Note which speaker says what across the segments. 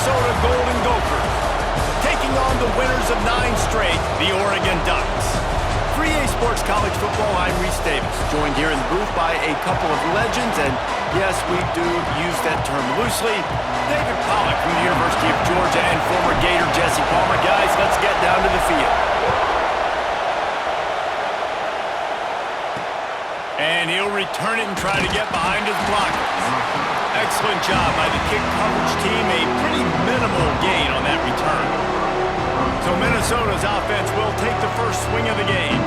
Speaker 1: Minnesota Golden Gophers, taking on the winners of 9 straight, the Oregon Ducks. For EA Sports College Football, I'm Reese Davis, joined here in the booth by a couple of legends, and yes, we do use that term loosely. David Pollack from the University of Georgia and former Gator Jesse Palmer. Guys, let's get down to the field. And he'll return it and try to get behind his blockers. Excellent job by the kick coverage team. A pretty minimal gain on that return. So Minnesota's offense will take the first swing of the game.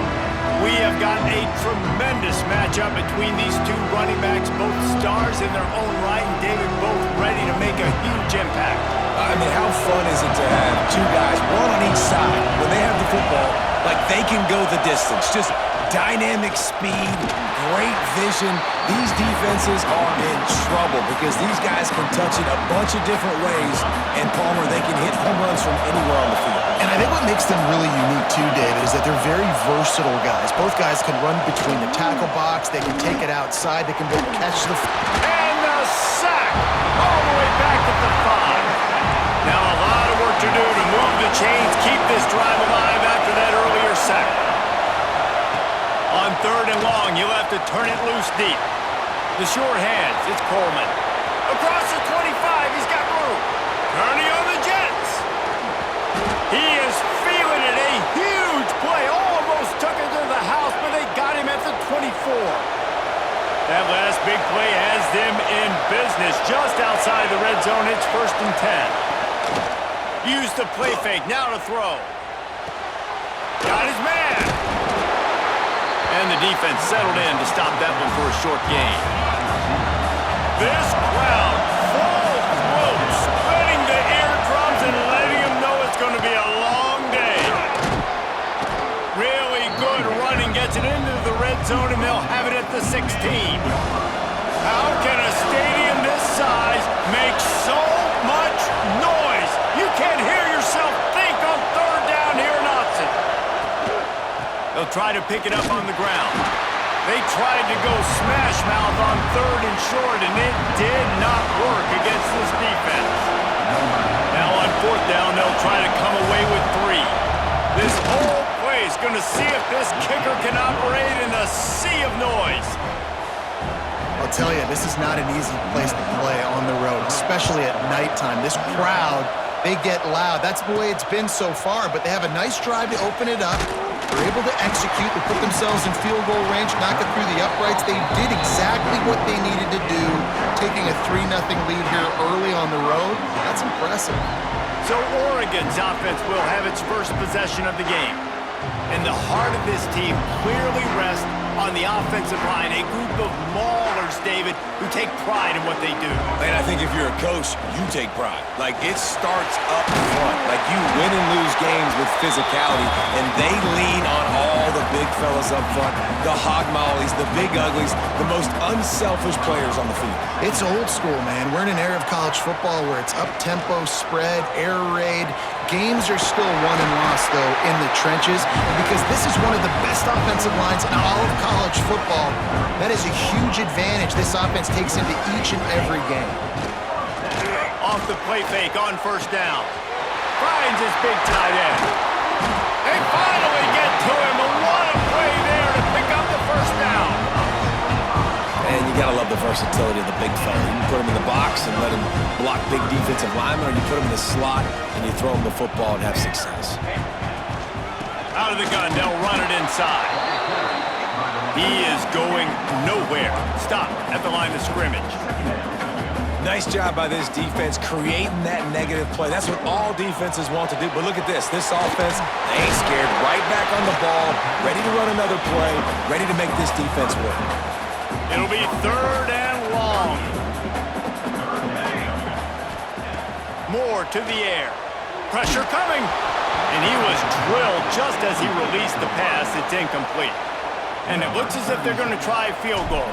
Speaker 1: We have got a tremendous matchup between these two running backs, both stars in their own right, and David, both ready to make a huge impact.
Speaker 2: I mean, how fun is it to have two guys, one on each side, when they have the football, like they can go the distance. Just dynamic speed, great vision. These defenses are in trouble because these guys can touch it a bunch of different ways, and Palmer, they can hit home runs from anywhere on the field.
Speaker 3: And I think what makes them really unique too, David, is that they're very versatile guys. Both guys can run between the tackle box, they can take it outside, they can both catch the...
Speaker 1: And the sack! All the way back at the 5. Now a lot of work to do to move the chains, keep this drive alive after that earlier sack. On 3rd and long, you'll have to turn it loose deep. The short hands, it's Coleman. Across the 25, he's got room. Turning on the Jets. He is feeling it, a huge play. Almost took it to the house, but they got him at the 24. That last big play has them in business just outside the red zone. It's 1st and 10. Use the play fake, now to throw. Got his man. And the defense settled in to stop that one for a short gain. This crowd, full throat, spreading the eardrums and letting them know it's going to be a long day. Really good running, gets it into the red zone, and they'll have it at the 16. How can a stadium this size make so much noise? You can't hear yourself think on 3rd down here in Austin. They'll try to pick it up on the ground. They tried to go smash mouth on 3rd and short, and it did not work against this defense. Now on 4th down, they'll try to come away with 3. This whole play is going to see if this kicker can operate in a sea of noise.
Speaker 3: I'll tell you, this is not an easy place to play on the road, especially at nighttime. This crowd, they get loud. That's the way it's been so far, but they have a nice drive to open it up. They're able to execute, they put themselves in field goal range, knock it through the uprights. They did exactly what they needed to do, taking a 3-0 lead here early on the road. That's impressive.
Speaker 1: So Oregon's offense will have its first possession of the game. And the heart of this team clearly rests on the offensive line, a group of maulers, David, who take pride in what they do.
Speaker 2: And I think if you're a coach, you take pride. Like, it starts up front. Like, you win and lose games with physicality, and they lean on all the big fellas up front, the hog mollies, the big uglies, the most unselfish players on the field.
Speaker 3: It's old school, man. We're in an era of college football where it's up-tempo, spread, air raid. Games are still won and lost, though, in the trenches. And because this is one of the best offensive lines in all of college football, that is a huge advantage this offense takes into each and every game.
Speaker 1: Off the play fake on 1st down. Finds his big tight end. They finally get to him. A what a play there to pick up the 1st down.
Speaker 2: And you gotta love the versatility of the big fella. You can put him in the box and let him block big defensive linemen, or you put him in the slot and you throw him the football and have success.
Speaker 1: Out of the gun, they'll run it inside. He is going nowhere. Stop at the line of scrimmage.
Speaker 2: Nice job by this defense creating that negative play. That's what all defenses want to do. But look at this. This offense, they ain't scared. Right back on the ball, ready to run another play, ready to make this defense work.
Speaker 1: It'll be 3rd and long. Moore to the air. Pressure coming. And he was drilled just as he released the pass. It's incomplete. And it looks as if they're going to try a field goal.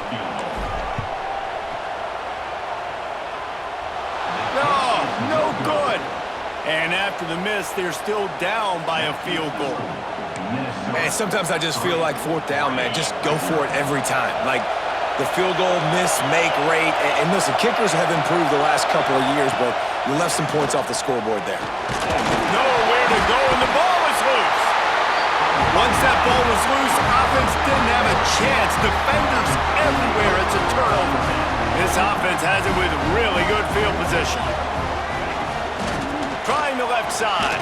Speaker 1: No good. And after the miss, they're still down by a field goal.
Speaker 2: Man, sometimes I just feel like 4th down, man. Just go for it every time. Like, the field goal miss-make rate. And listen, kickers have improved the last couple of years, but you left some points off the scoreboard there.
Speaker 1: Nowhere to go, and the ball is loose. Once that ball was loose, offense didn't have a chance. Defenders everywhere. It's a turnover. This offense has it with really good field position. Trying the left side.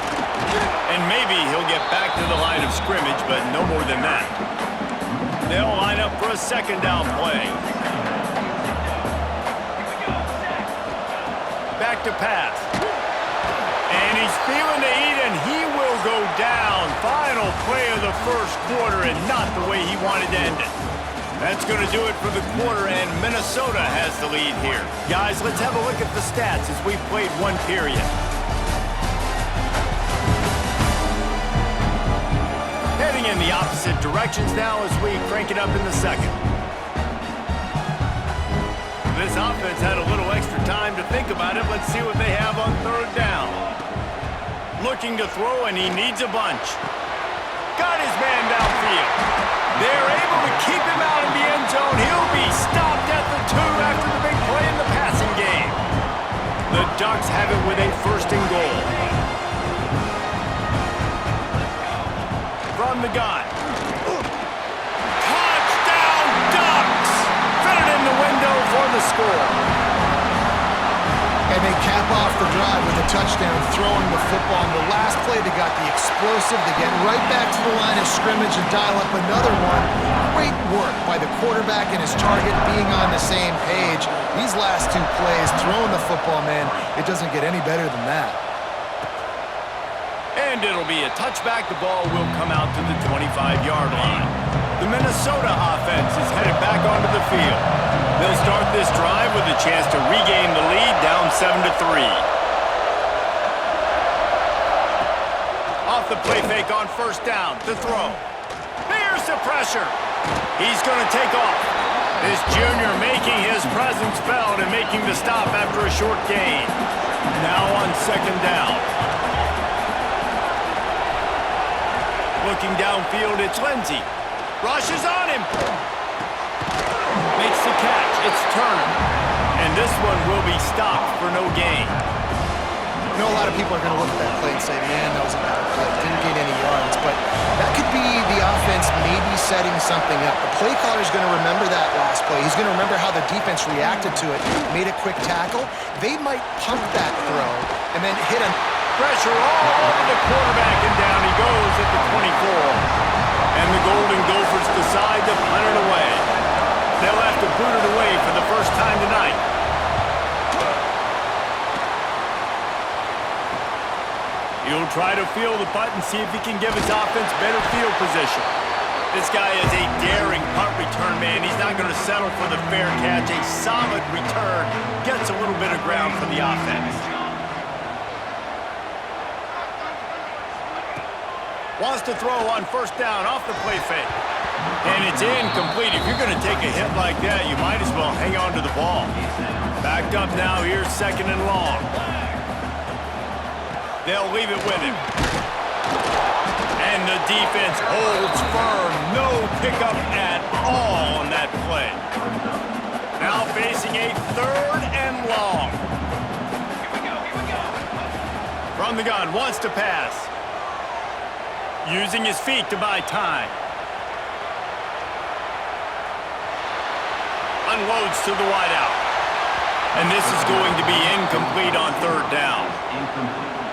Speaker 1: And maybe he'll get back to the line of scrimmage, but no more than that. They'll line up for a second down play. Back to pass. And he's feeling the heat, and he will go down. Final play of the first quarter, and not the way he wanted to end it. That's going to do it for the quarter, and Minnesota has the lead here. Guys, let's have a look at the stats as we've played one period. Heading in the opposite directions now as we crank it up in the second. This offense had a little extra time to think about it. Let's see what they have on third down. Looking to throw, and he needs a bunch. Got his man downfield. They're able to keep him out in the end zone. He'll be stopped at the 2 after the big play in the passing game. The Ducks have it with a first and goal. From the gun. Touchdown, Ducks! Fit it in the window for the score.
Speaker 3: And they cap off the drive with a touchdown, throwing the football. On the last play, they got the explosive to get right back to the line of scrimmage and dial up another one. Great work by the quarterback and his target being on the same page. These last two plays, throwing the football, man, it doesn't get any better than that.
Speaker 1: And it'll be a touchback. The ball will come out to the 25-yard line. The Minnesota offense is headed back onto the field. They'll start this drive with a chance to regain the lead, down 7-3. Off the play fake on first down to throw. Here's the pressure. He's going to take off. This junior making his presence felt and making the stop after a short gain. Now on second down. Looking downfield, it's Lindsey. Rushes on him. Makes the catch. It's Turner. And this one will be stopped for no gain.
Speaker 3: I know a lot of people are going to look at that play and say, man, that was a bad play. Didn't gain any yards. But that could be the offense maybe setting something up. The play caller is going to remember that last play. He's going to remember how the defense reacted to it, made a quick tackle. They might pump that throw and then hit him.
Speaker 1: Pressure all over the quarterback, and down he goes at the 24. And the Golden Gophers decide to punt it away. They'll have to boot it away for the first time tonight. He'll try to field the punt and see if he can give his offense better field position. This guy is a daring punt return man. He's not going to settle for the fair catch. A solid return gets a little bit of ground for the offense. Wants to throw on first down off the play fake. And it's incomplete. If you're going to take a hit like that, you might as well hang on to the ball. Backed up now, here's second and long. They'll leave it with him. And the defense holds firm. No pickup at all on that play. Now facing a third and long. From the gun, wants to pass. Using his feet to buy time. Unloads to the wideout. And this is going to be incomplete on third down.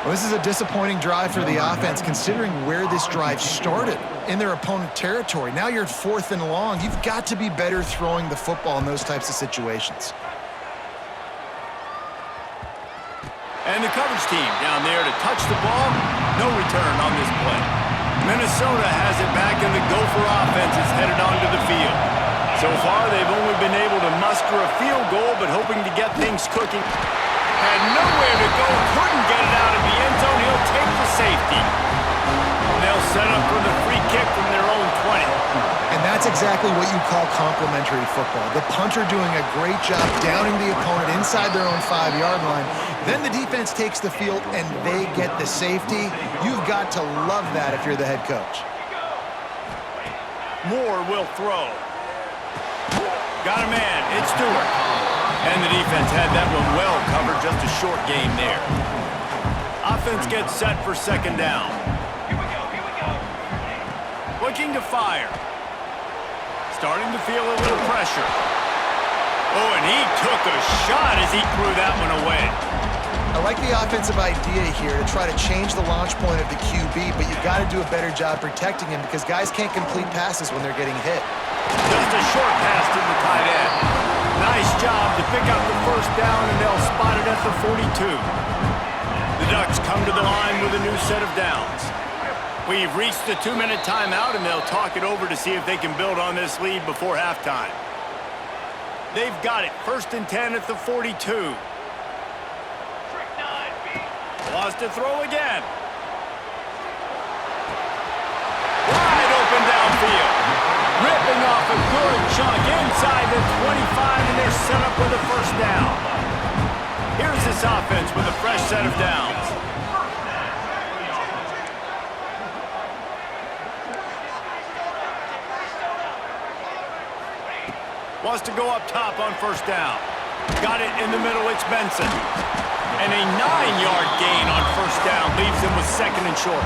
Speaker 3: Well, this is a disappointing drive for the offense, considering where this drive started, in their opponent territory. Now you're at fourth and long. You've got to be better throwing the football in those types of situations.
Speaker 1: And the coverage team down there to touch the ball. No return on this play. Minnesota has it back, and the Gopher offense is headed onto the field. So far, they've only been able to muster a field goal, but hoping to get things cooking. Had nowhere to go, couldn't get it out of the end zone. He'll take the safety. And they'll set up for the free kick from their own 20.
Speaker 3: And that's exactly what you call complementary football. The punter doing a great job downing the opponent inside their own 5-yard line. Then the defense takes the field, and they get the safety. You've got to love that if you're the head coach.
Speaker 1: Moore will throw. Got a man. It's Stewart. And the defense had that one well covered. Just a short game there. Offense gets set for second down.
Speaker 4: Here we go.
Speaker 1: Looking to fire. Starting to feel a little pressure. Oh, and he took a shot as he threw that one away.
Speaker 3: I like the offensive idea here to try to change the launch point of the QB, but you've got to do a better job protecting him because guys can't complete passes when they're getting hit.
Speaker 1: Just a short pass to the tight end. Nice job to pick up the first down, and they'll spot it at the 42. The Ducks come to the line with a new set of downs. We've reached the 2-minute timeout, and they'll talk it over to see if they can build on this lead before halftime. They've got it. 1st and 10 at the 42. Lost to throw again. Wide open downfield. Ripping off a good chunk inside the 25, and they're set up with a first down. Here's this offense with a fresh set of downs. Wants to go up top on first down. Got it in the middle. It's Benson. And a 9-yard gain on first down leaves him with 2nd and short.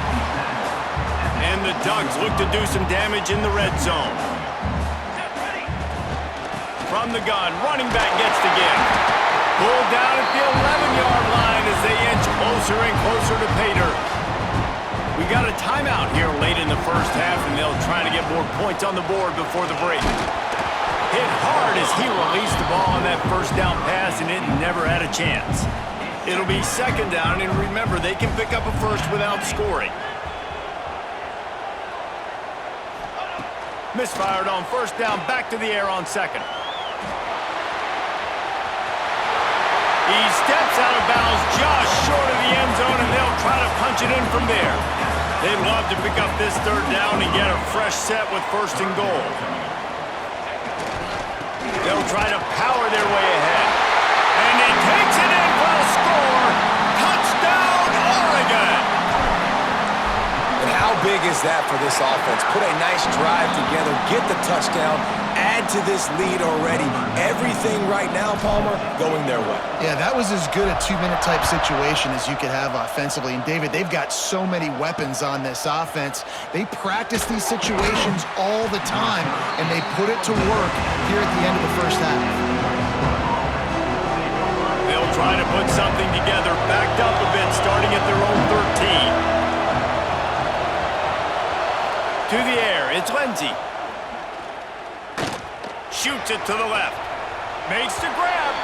Speaker 1: And the Ducks look to do some damage in the red zone. From the gun, running back gets the give. Pulled down at the 11-yard line as they inch closer and closer to pay dirt. We got a timeout here late in the first half, and they'll try to get more points on the board before the break. Hit hard as he released the ball on that first down pass, and it never had a chance. It'll be 2nd down, and remember, they can pick up a first without scoring. Misfired on first down, back to the air on 2nd. He steps out of bounds just short of the end zone, and they'll try to punch it in from there. They'd love to pick up this 3rd down and get a fresh set with 1st and goal. They'll try to power their way ahead. And he takes it in for a score. Touchdown, Oregon!
Speaker 2: And how big is that for this offense? Put a nice drive together, get the touchdown, add to this lead already. Everything right now, Palmer, going their way.
Speaker 3: Yeah, that was as good a 2-minute type situation as you could have offensively. And David, they've got so many weapons on this offense. They practice these situations all the time, and they put it to work here at the end of the first half.
Speaker 1: They'll try to put something together, backed up a bit, starting at their own 13. To the air, it's Lindsey. Shoots it to the left. Makes the grab.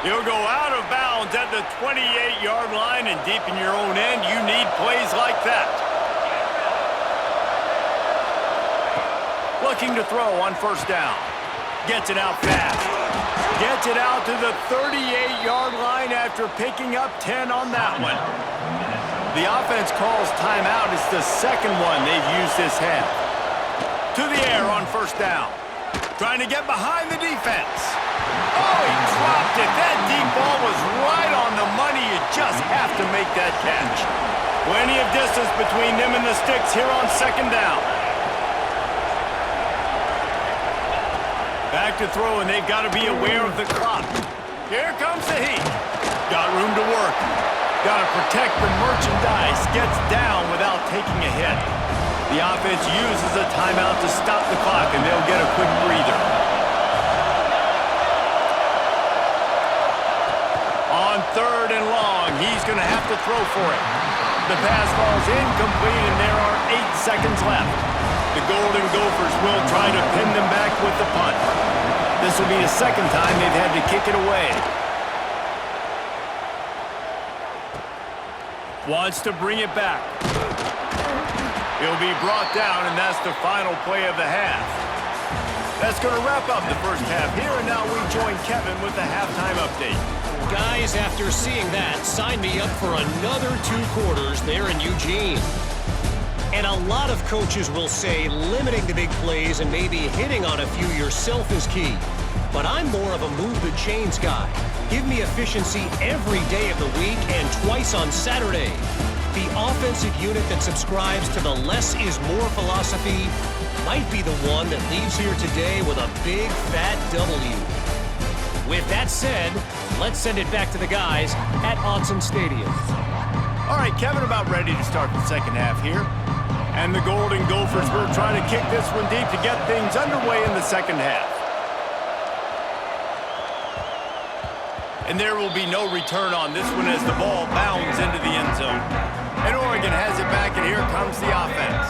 Speaker 1: He'll go out of bounds at the 28-yard line, and deep in your own end, you need plays like that. Looking to throw on first down. Gets it out fast. Gets it out to the 38-yard line after picking up 10 on that one. The offense calls timeout. It's the 2nd one they've used this half. To the air on first down. Trying to get behind the defense. Oh, he dropped it. That deep ball was right on the money. You just have to make that catch. Plenty of distance between them and the sticks here on 2nd down. Back to throw, and they've got to be aware of the clock. Here comes the heat. Got room to work. Got to protect the merchandise. Gets down without taking a hit. The offense uses a timeout to stop the clock, and they'll get a quick breather. On 3rd and long, he's going to have to throw for it. The pass falls incomplete, and there are 8 seconds left. The Golden Gophers will try to pin them back with the punt. This will be the 2nd time they've had to kick it away. Wants to bring it back. He'll be brought down, and that's the final play of the half. That's going to wrap up the first half here, and now we join Kevin with the halftime update.
Speaker 4: Guys, after seeing that, sign me up for another 2 quarters there in Eugene. And a lot of coaches will say limiting the big plays and maybe hitting on a few yourself is key. But I'm more of a move the chains guy. Give me efficiency every day of the week and twice on Saturday. the offensive unit that subscribes to the less is more philosophy might be the one that leaves here today with a big, fat W. With that said, let's send it back to the guys at Autzen Stadium.
Speaker 1: All right, Kevin, about ready to start the second half here. And the Golden Gophers will try to kick this one deep to get things underway in the second half. And there will be no return on this one as the ball bounds into the end zone. And Oregon has it back, and here comes the offense.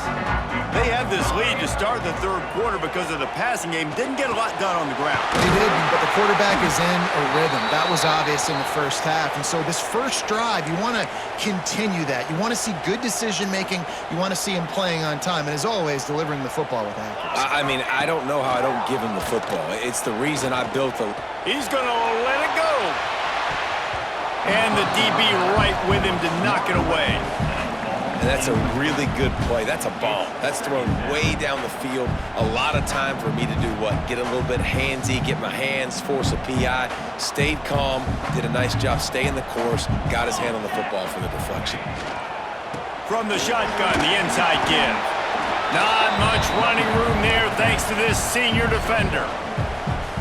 Speaker 1: They have this lead to start the third quarter because of the passing game. Didn't get a lot done on the ground.
Speaker 3: They didn't, but the quarterback is in a rhythm. That was obvious in the first half. And so this first drive, you want to continue that. You want to see good decision-making. You want to see him playing on time. And as always, delivering the football with accuracy.
Speaker 2: I mean, I don't know how I don't give him the football. It's the reason I built the...
Speaker 1: He's going to let it go. And the DB right with him to knock it away.
Speaker 2: And that's a really good play. That's a bomb. That's thrown way down the field. A lot of time for me to do what? Get a little bit handsy, get my hands, force a PI. Stayed calm, did a nice job staying the course, got his hand on the football for the deflection.
Speaker 1: From the shotgun, the inside give. Not much running room there thanks to this senior defender.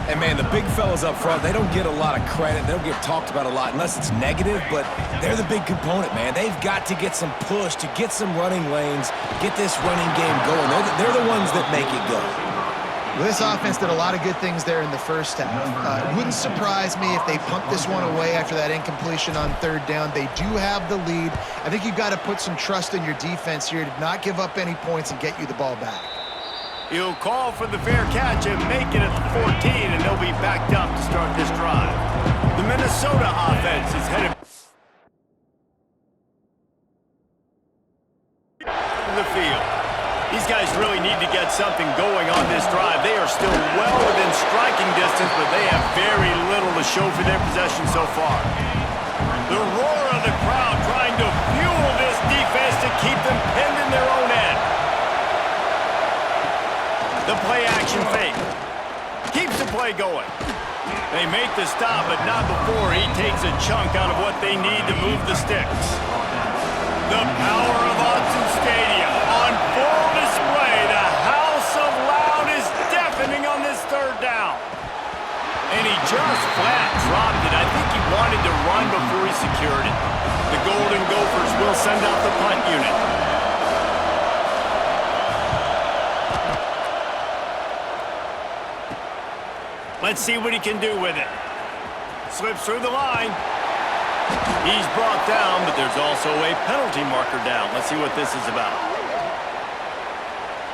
Speaker 2: And, man, the big fellas up front, they don't get a lot of credit. They don't get talked about a lot unless it's negative, but they're the big component, man. They've got to get some push, to get some running lanes, get this running game going. They're the ones that make it go.
Speaker 3: Well, this offense did a lot of good things there in the first half. It wouldn't surprise me if they pumped this one away after that incompletion on third down. They do have the lead. I think you've got to put some trust in your defense here to not give up any points and get you the ball back.
Speaker 1: He'll call for the fair catch and make it at the 14, and they'll be backed up to start this drive. The Minnesota offense is headed to the field. These guys really need to get something going on this drive. They are still well within striking distance, but they have very little to show for their possession so far. The roar of the crowd trying to fuel this defense to keep them pinned in their own end. The play-action fake. Keeps the play going. They make the stop, but not before he takes a chunk out of what they need to move the sticks. The power of Autzen Stadium on full display. The house of loud is deafening on this third down. And he just flat dropped it. I think he wanted to run before he secured it. The Golden Gophers will send out the punt unit. Let's see what he can do with it. Slips through the line. He's brought down, but there's also a penalty marker down. Let's see what this is about.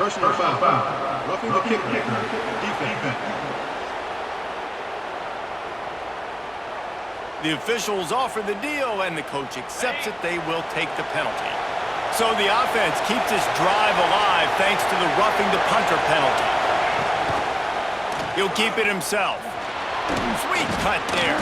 Speaker 5: Personal foul. Roughing the kicker. Defense.
Speaker 1: The officials offer the deal, and the coach accepts it. They will take the penalty. So the offense keeps this drive alive thanks to the roughing the punter penalty. He'll keep it himself. Sweet cut there.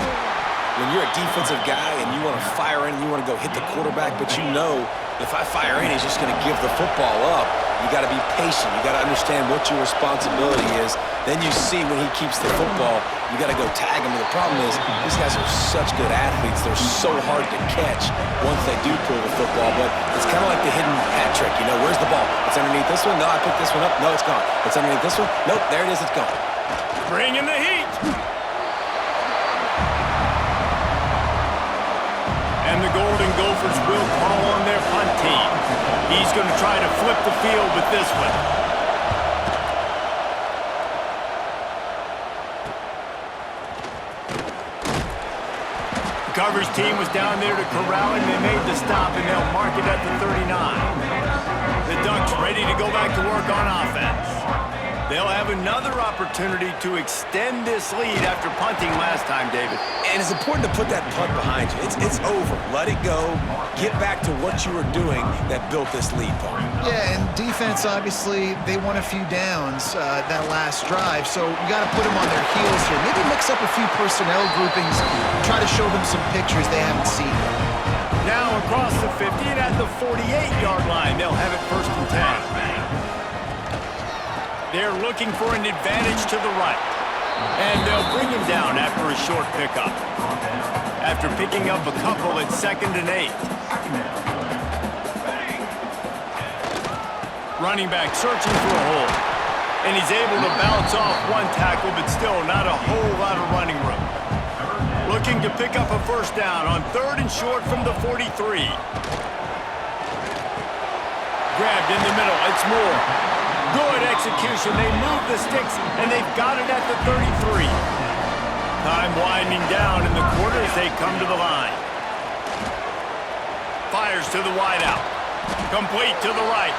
Speaker 2: When you're a defensive guy and you want to fire in, you want to go hit the quarterback, but you know if I fire in, he's just going to give the football up. You got to be patient. You got to understand what your responsibility is. Then you see when he keeps the football, you got to go tag him. But the problem is these guys are such good athletes. They're so hard to catch once they do pull the football. But it's kind of like the hidden hat trick. You know, where's the ball? It's underneath this one. No, I picked this one up. No, it's gone. It's underneath this one. Nope, there it is. It's gone.
Speaker 1: Bring in the heat. And the Golden Gophers will call on their punt team. He's going to try to flip the field with this one. The coverage team was down there to corral him. They made the stop, and they'll mark it at the 39. The Ducks ready to go back to work on offense. They'll have another opportunity to extend this lead after punting last time, David.
Speaker 2: And it's important to put that punt behind you. It's over. Let it go. Get back to what you were doing that built this lead, Paul.
Speaker 3: Yeah, and defense, obviously, they won a few downs that last drive, so you got to put them on their heels here. Maybe mix up a few personnel groupings, try to show them some pictures they haven't seen.
Speaker 1: Now across the 50 and at the 48-yard line, they'll have it 1st and 10. They're looking for an advantage to the right. And they'll bring him down after a short pickup. After picking up a couple at 2nd and 8. Running back searching for a hole. And he's able to bounce off one tackle, but still not a whole lot of running room. Looking to pick up a first down on 3rd and short from the 43. Grabbed in the middle. It's Moore. Good execution. They move the sticks, and they've got it at the 33. Time winding down in the quarter as they come to the line. Fires to the wideout. Complete to the right.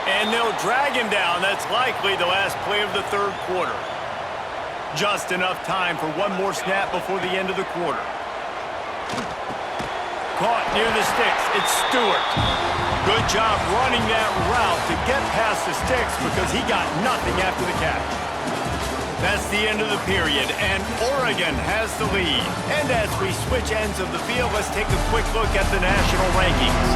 Speaker 1: And they'll drag him down. That's likely the last play of the 3rd quarter. Just enough time for one more snap before the end of the quarter. Caught near the sticks. It's Stewart. Good job running that route to get past the sticks because he got nothing after the catch. That's the end of the period, and Oregon has the lead. And as we switch ends of the field, let's take a quick look at the national rankings.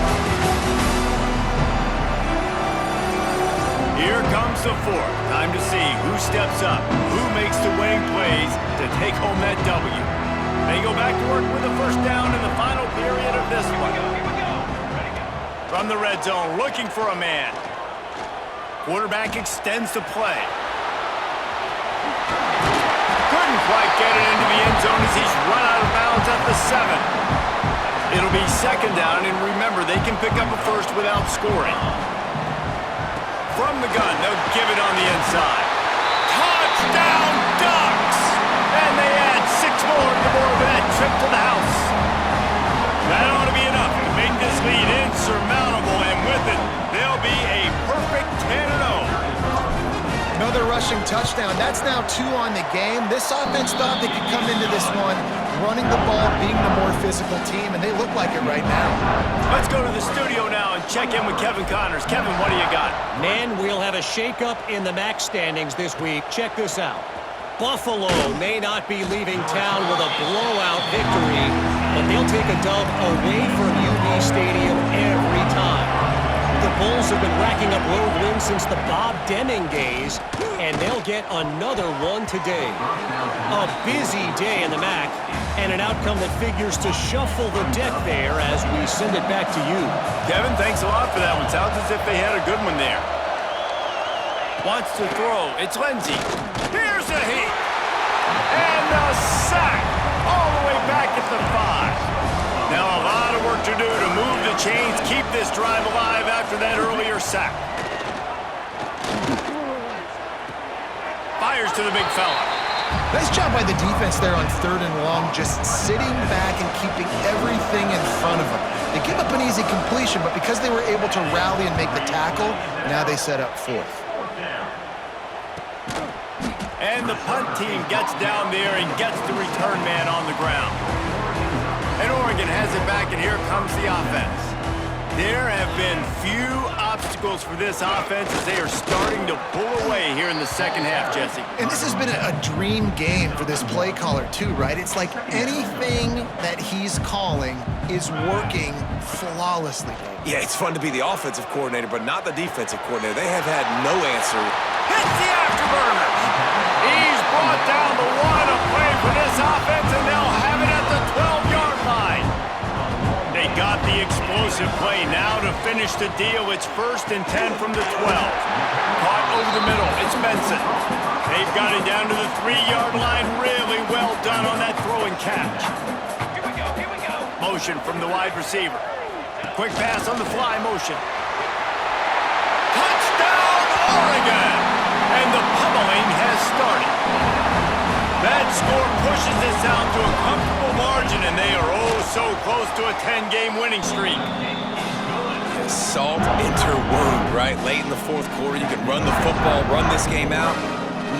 Speaker 1: Here comes the 4th. Time to see who steps up, who makes the winning plays to take home that W. They go back to work with a first down in the final period of this one. From the red zone, looking for a man. Quarterback extends the play. Couldn't quite get it into the end zone as he's run out of bounds at the 7. It'll be second down, and remember, they can pick up a first without scoring. From the gun, they'll give it on the inside. Touchdown, Ducks! And they add 6 more to the board with that trip to the house. That ought to be enough to make this lead insurmountable, and with it, they'll be a perfect 10-0.
Speaker 3: Another rushing touchdown. That's now 2 on the game. This offense thought they could come into this one running the ball, being the more physical team, and they look like it right now.
Speaker 1: Let's go to the studio now and check in with Kevin Connors. Kevin, what do you got?
Speaker 4: Man, we'll have a shakeup in the MAC standings this week. Check this out. Buffalo may not be leaving town with a blowout victory, but they'll take a dub away from UB Stadium every time. The Bulls have been racking up road wins since the Bob Deming days, and they'll get another one today. A busy day in the MAC, and an outcome that figures to shuffle the deck there as we send it back to you.
Speaker 1: Kevin, thanks a lot for that one. Sounds as if they had a good one there. Wants to throw. It's Lindsey. Here's a heat. And a sack. All the way back at the 5. Now a lot of work to do to move the chains, keep this drive alive after that earlier sack. Fires to the big fella.
Speaker 3: Nice job by the defense there on 3rd and long, just sitting back and keeping everything in front of them. They give up an easy completion, but because they were able to rally and make the tackle, now they set up 4th.
Speaker 1: And the punt team gets down there and gets the return man on the ground. And Oregon has it back, and here comes the offense. There have been few obstacles for this offense as they are starting to pull away here in the second half, Jesse.
Speaker 3: And this has been a dream game for this play caller too, right? It's like anything that he's calling is working flawlessly.
Speaker 2: Yeah, it's fun to be the offensive coordinator, but not the defensive coordinator. They have had no answer.
Speaker 1: Hits the afterburners. He's brought down the one to play for this offense, and they'll have it at the 12-yard line. They got the explosive play now to finish the deal. It's 1st and 10 from the 12. Caught over the middle. It's Benson. They've got it down to the 3-yard line. Really well done on that throw and catch.
Speaker 5: Here we go.
Speaker 1: Motion from the wide receiver. Quick pass on the fly motion. Touchdown, Oregon! And the pummeling has started. That score pushes this out to a comfortable margin, and they are oh so close to a 10-game winning streak.
Speaker 2: Salt into wound, right? Late in the 4th quarter, you can run the football, run this game out.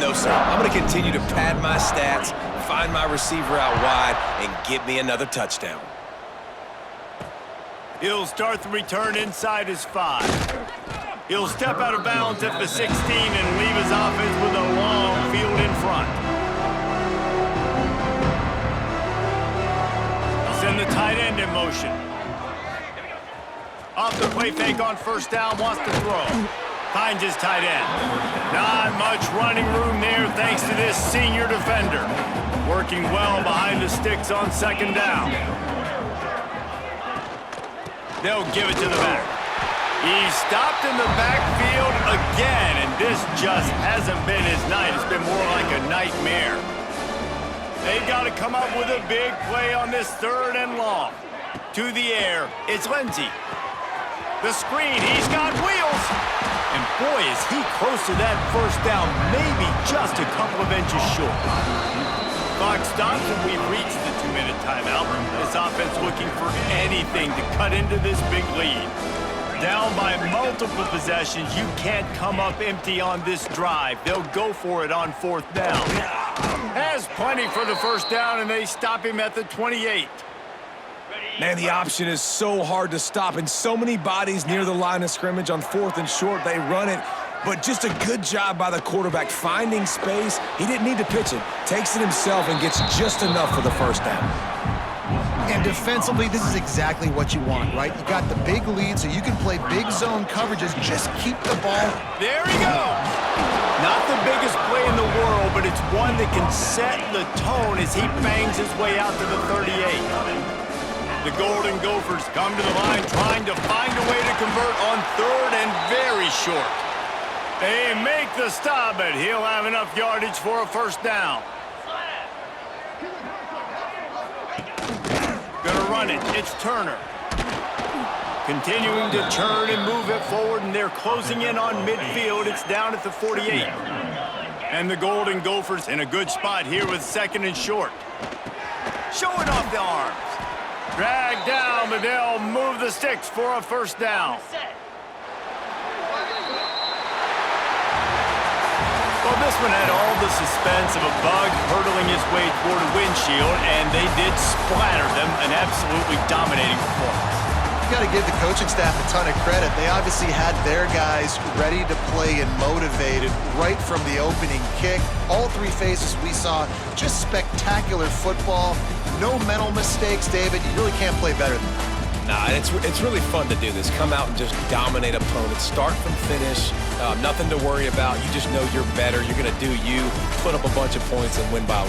Speaker 2: No, sir. I'm going to continue to pad my stats, find my receiver out wide, and get me another touchdown.
Speaker 1: He'll start the return inside his 5. He'll step out of bounds at the 16 and leave his offense with a long field in front. Send the tight end in motion. Off the play fake on first down, wants to throw. Finds his tight end. Not much running room there thanks to this senior defender. Working well behind the sticks on second down. They'll give it to the back. He's stopped in the backfield again, and this just hasn't been his night. It's been more like a nightmare. They've got to come up with a big play on this 3rd and long. To the air, it's Lindsey. The screen, he's got wheels. And boy, is he close to that first down, maybe just a couple of inches short. Clock stops and we've reached the 2-minute timeout. This offense looking for anything to cut into this big lead. Down by multiple possessions, you can't come up empty on this drive. They'll go for it on 4th down. Has plenty for the first down, and they stop him at the 28.
Speaker 2: Man, the option is so hard to stop, and so many bodies near the line of scrimmage on 4th and short. They run it, but just a good job by the quarterback finding space. He didn't need to pitch it. Takes it himself and gets just enough for the first down.
Speaker 3: And defensively, this is exactly what you want, right? You got the big lead, so you can play big zone coverages. Just keep the ball.
Speaker 1: There he goes. Not the biggest play in the world, but it's one that can set the tone as he bangs his way out to the 38. The Golden Gophers come to the line trying to find a way to convert on 3rd and very short. They make the stop, but he'll have enough yardage for a first down. Gonna run it. It's Turner. Continuing to turn and move it forward, and they're closing in on midfield. It's down at the 48. And the Golden Gophers in a good spot here with 2nd and short. Showing off the arms. Dragged down, but they'll move the sticks for a first down. Well, this one had all the suspense of a bug hurtling its way toward a windshield, and they did splatter them, an absolutely dominating performance.
Speaker 3: You got to give the coaching staff a ton of credit. They obviously had their guys ready to play and motivated right from the opening kick. All 3 phases we saw, just spectacular football. No mental mistakes, David. You really can't play better than that.
Speaker 2: Nah, it's really fun to do this. Come out and just dominate opponents. Start from finish. Nothing to worry about. You just know you're better. You're going to do you, put up a bunch of points, and win by a lot.